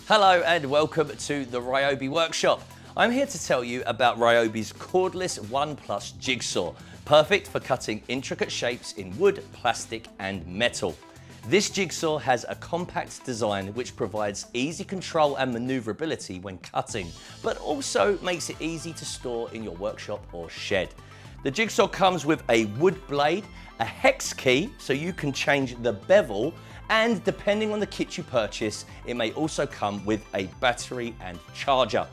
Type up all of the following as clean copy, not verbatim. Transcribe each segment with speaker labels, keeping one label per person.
Speaker 1: Hello and welcome to the RYOBI workshop. I'm here to tell you about RYOBI's cordless ONE Jigsaw, perfect for cutting intricate shapes in wood, plastic and metal. This jigsaw has a compact design which provides easy control and manoeuvrability when cutting, but also makes it easy to store in your workshop or shed. The jigsaw comes with a wood blade, a hex key so you can change the bevel, and depending on the kit you purchase, it may also come with a battery and charger.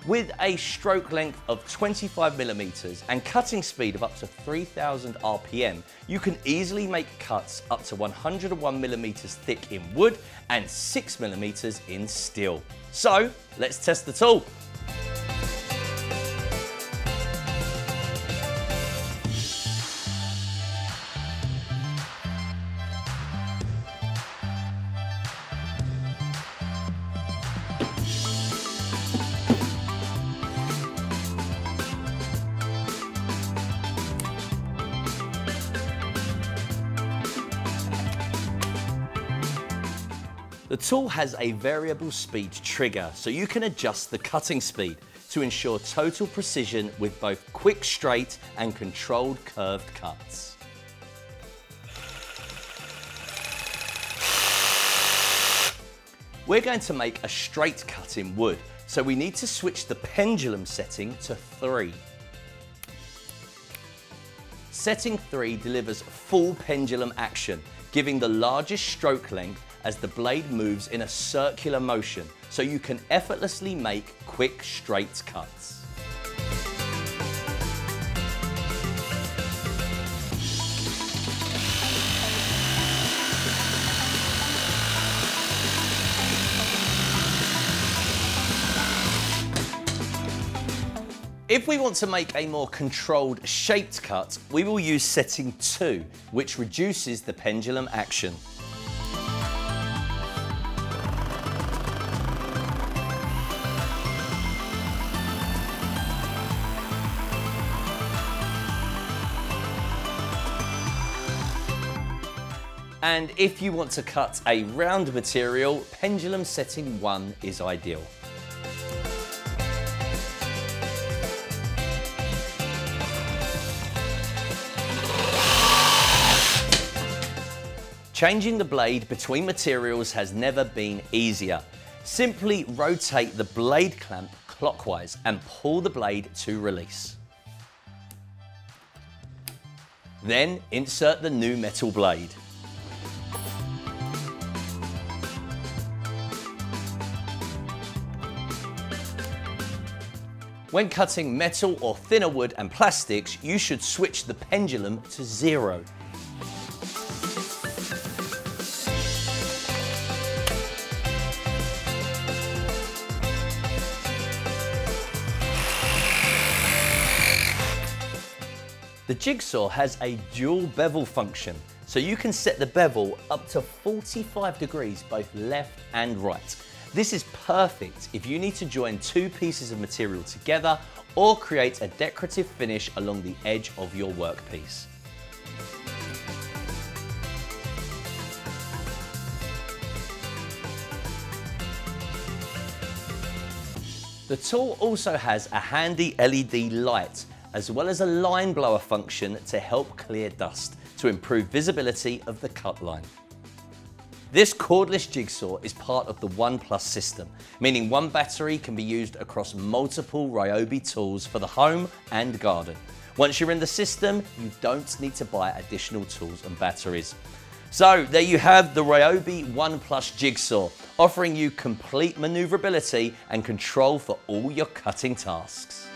Speaker 1: With a stroke length of 25mm and cutting speed of up to 3000 RPM, you can easily make cuts up to 101mm thick in wood and 6mm in steel. So, let's test the tool. The tool has a variable speed trigger, so you can adjust the cutting speed to ensure total precision with both quick straight and controlled curved cuts. We're going to make a straight cut in wood, so we need to switch the pendulum setting to 3. Setting 3 delivers full pendulum action, giving the largest stroke length as the blade moves in a circular motion, so you can effortlessly make quick straight cuts. If we want to make a more controlled shaped cut, we will use setting 2, which reduces the pendulum action. And if you want to cut a round material, pendulum setting 1 is ideal. Changing the blade between materials has never been easier. Simply rotate the blade clamp clockwise and pull the blade to release. Then insert the new metal blade. When cutting metal or thinner wood and plastics, you should switch the pendulum to 0. The jigsaw has a dual bevel function, so you can set the bevel up to 45 degrees both left and right. This is perfect if you need to join 2 pieces of material together or create a decorative finish along the edge of your workpiece. The tool also has a handy LED light, as well as a line blower function to help clear dust to improve visibility of the cut line. This cordless jigsaw is part of the ONE system, meaning one battery can be used across multiple RYOBI tools for the home and garden. Once you're in the system, you don't need to buy additional tools and batteries. So there you have the RYOBI ONE Jigsaw, offering you complete manoeuvrability and control for all your cutting tasks.